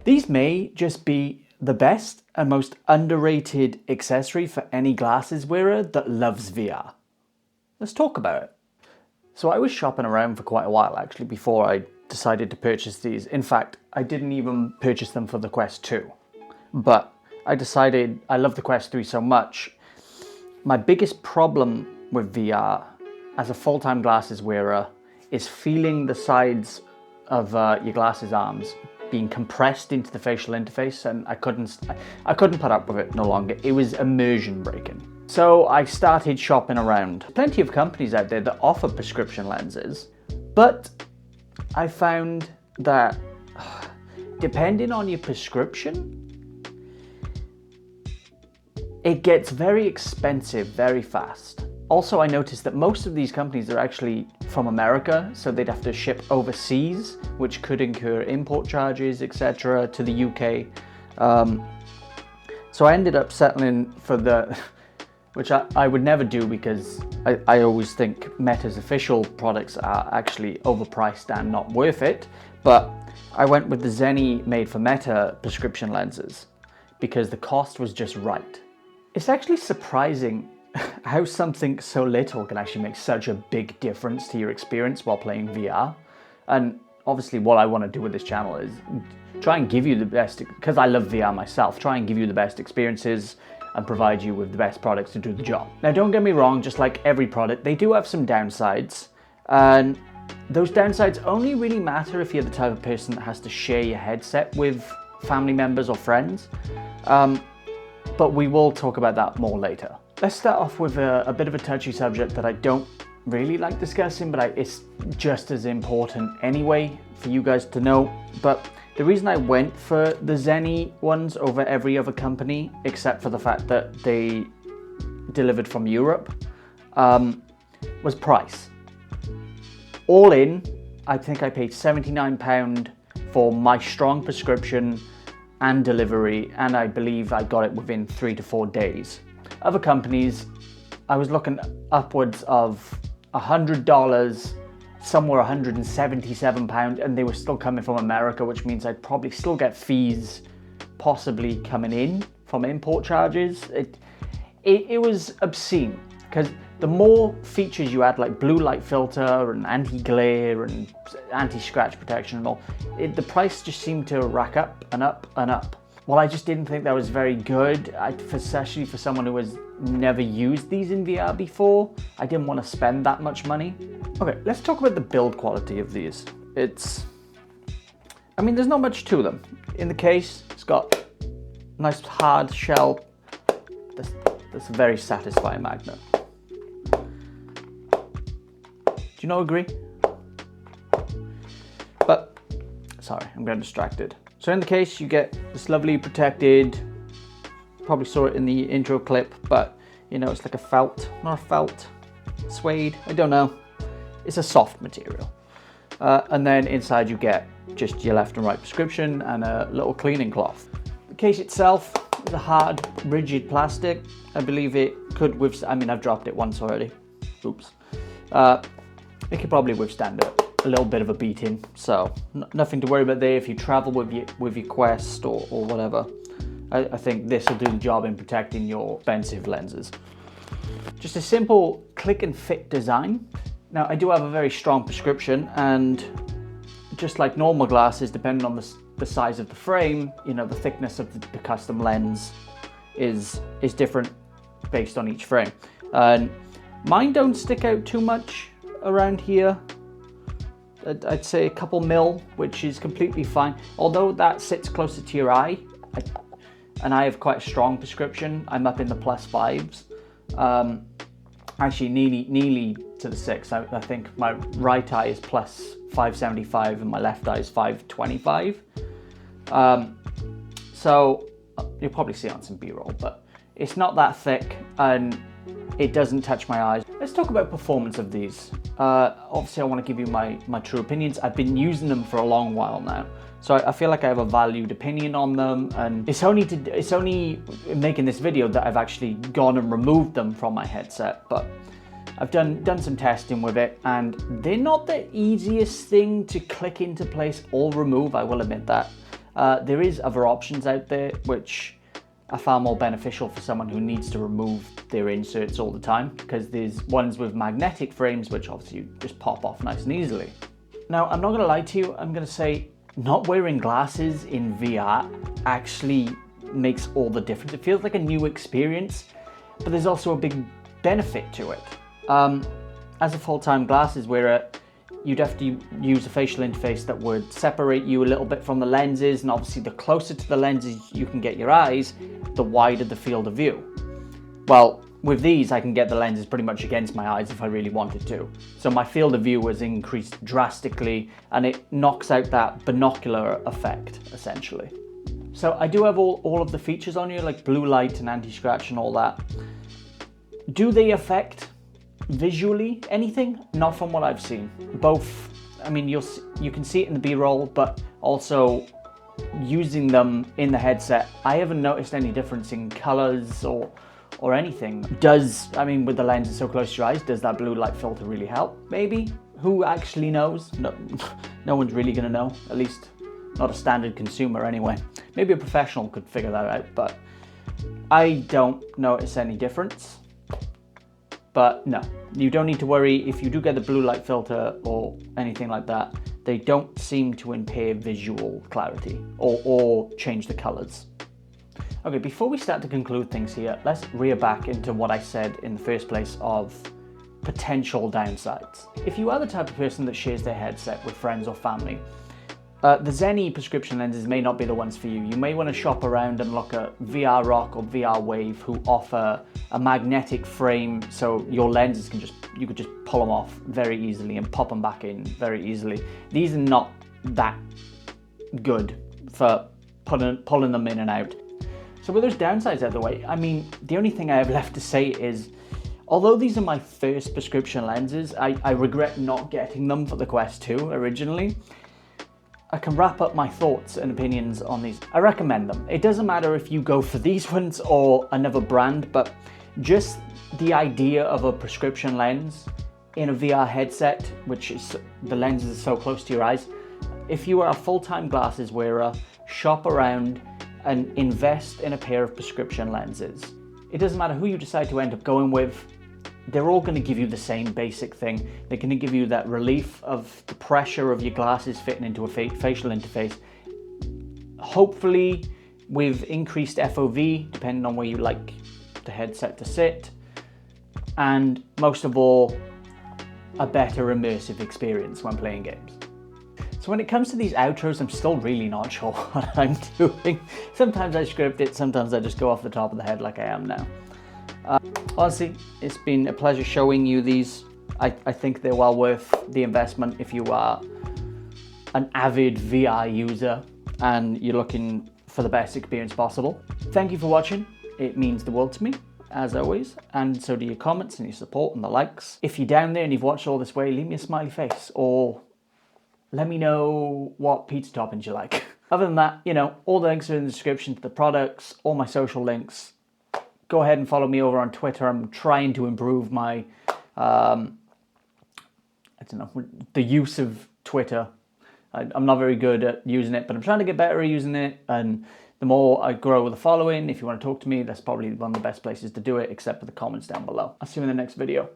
These may just be the best and most underrated accessory for any glasses wearer that loves VR. Let's talk about it. So I was shopping around for quite a while actually before I decided to purchase these. In fact, I didn't even purchase them for the Quest 2. But I decided I love the Quest 3 so much. My biggest problem with VR as a full-time glasses wearer is feeling the sides of your glasses arms being compressed into the facial interface, and I couldn't put up with it no longer. It was immersion breaking. So I started shopping around. Plenty of companies out there that offer prescription lenses, but I found that depending on your prescription, it gets very expensive very fast. Also, I noticed that most of these companies are actually from America, so they'd have to ship overseas, which could incur import charges, etc., to the UK. So I ended up settling for the, which I would never do because I always think Meta's official products are actually overpriced and not worth it. But I went with the ZENNI made for Meta prescription lenses because the cost was just right. It's actually surprising how something so little can actually make such a big difference to your experience while playing VR. And obviously what I want to do with this channel is try and give you the best, because I love VR myself, try and give you the best experiences and provide you with the best products to do the job. Now don't get me wrong, just like every product, they do have some downsides, and those downsides only really matter if you're the type of person that has to share your headset with family members or friends. But we will talk about that more later. Let's start off with a bit of a touchy subject that I don't really like discussing, but it's just as important anyway for you guys to know. But the reason I went for the ZENNI ones over every other company, except for the fact that they delivered from Europe, was price. All in, I think I paid £79 for my strong prescription and delivery, and I believe I got it within 3 to 4 days. Other companies, I was looking upwards of $100, somewhere £177, and they were still coming from America, which means I'd probably still get fees possibly coming in from import charges. It was obscene, because the more features you add, like blue light filter and anti-glare and anti-scratch protection and all, the price just seemed to rack up and up and up. Well, I just didn't think that was very good, especially for someone who has never used these in VR before. I didn't want to spend that much money. Okay, let's talk about the build quality of these. There's not much to them. In the case, it's got a nice hard shell. That's a very satisfying magnet. Do you not agree? But, sorry, I'm getting distracted. So in the case, you get this lovely protected, probably saw it in the intro clip, but you know, it's like a felt, not a felt, suede, I don't know. It's a soft material. And then inside you get just your left and right prescription and a little cleaning cloth. The case itself is a hard, rigid plastic. I believe it could withstand, I've dropped it once already. Oops. It could probably withstand a little bit of a beating, so nothing to worry about there if you travel with your Quest or whatever. I think this will do the job in protecting your expensive lenses. Just a simple click and fit design. Now I do have a very strong prescription, and just like normal glasses, depending on the size of the frame, you know, the thickness of the custom lens is different based on each frame. And mine don't stick out too much around here. I'd say a couple mil, which is completely fine. Although that sits closer to your eye, and I have quite a strong prescription. I'm up in the +5s. Actually, nearly to the 6. I think my right eye is +575 and my left eye is 525. So you'll probably see it on some B-roll, but it's not that thick and it doesn't touch my eyes. Let's talk about performance of these. Obviously I want to give you my true opinions. I've been using them for a long while now, so I feel like I have a valued opinion on them, and it's only making this video that I've actually gone and removed them from my headset. But I've done some testing with it, and they're not the easiest thing to click into place or remove, I will admit that. There is other options out there which are far more beneficial for someone who needs to remove their inserts all the time, because there's ones with magnetic frames which obviously you just pop off nice and easily. Now, I'm not going to lie to you, I'm going to say not wearing glasses in VR actually makes all the difference. It feels like a new experience, but there's also a big benefit to it. As a full-time glasses wearer, you'd have to use a facial interface that would separate you a little bit from the lenses, and obviously the closer to the lenses you can get your eyes, the wider the field of view. Well, with these I can get the lenses pretty much against my eyes if I really wanted to. So my field of view was increased drastically, and it knocks out that binocular effect, essentially. So I do have all of the features on here, like blue light and anti-scratch and all that. Do they affect visually anything? Not from what I've seen. Both, I mean, you can see it in the B-roll, but also using them in the headset, I haven't noticed any difference in colors or anything. I mean, with the lenses so close to your eyes, does that blue light filter really help? Maybe. Who actually knows? No one's really gonna know, at least not a standard consumer anyway. Maybe a professional could figure that out, but I don't notice any difference. But no, you don't need to worry if you do get the blue light filter or anything like that. They don't seem to impair visual clarity or change the colors. Okay, before we start to conclude things here, let's rear back into what I said in the first place of potential downsides. If you are the type of person that shares their headset with friends or family, the ZENNI prescription lenses may not be the ones for you. You may want to shop around and look at VR Rock or VR Wave, who offer a magnetic frame, so your lenses you could just pull them off very easily and pop them back in very easily. These are not that good for pulling them in and out. So with those downsides out of the way, I mean, the only thing I have left to say is, although these are my first prescription lenses, I regret not getting them for the Quest 2 originally. I can wrap up my thoughts and opinions on these. I recommend them. It doesn't matter if you go for these ones or another brand, but just the idea of a prescription lens in a VR headset, which is the lenses are so close to your eyes. If you are a full-time glasses wearer, shop around and invest in a pair of prescription lenses. It doesn't matter who you decide to end up going with. They're all going to give you the same basic thing. They're going to give you that relief of the pressure of your glasses fitting into a facial interface. Hopefully with increased FOV, depending on where you like the headset to sit. And most of all, a better immersive experience when playing games. So when it comes to these outros, I'm still really not sure what I'm doing. Sometimes I script it, sometimes I just go off the top of the head like I am now. Honestly, it's been a pleasure showing you these. I think they're well worth the investment if you are an avid VR user and you're looking for the best experience possible. Thank you for watching. It means the world to me, as always, and so do your comments and your support and the likes. If you're down there and you've watched all this way, leave me a smiley face or let me know what pizza toppings you like. Other than that, you know, all the links are in the description to the products, all my social links. Go ahead and follow me over on Twitter. I'm trying to improve my, the use of Twitter. I'm not very good at using it, but I'm trying to get better at using it. And the more I grow the following, if you want to talk to me, that's probably one of the best places to do it, except for the comments down below. I'll see you in the next video.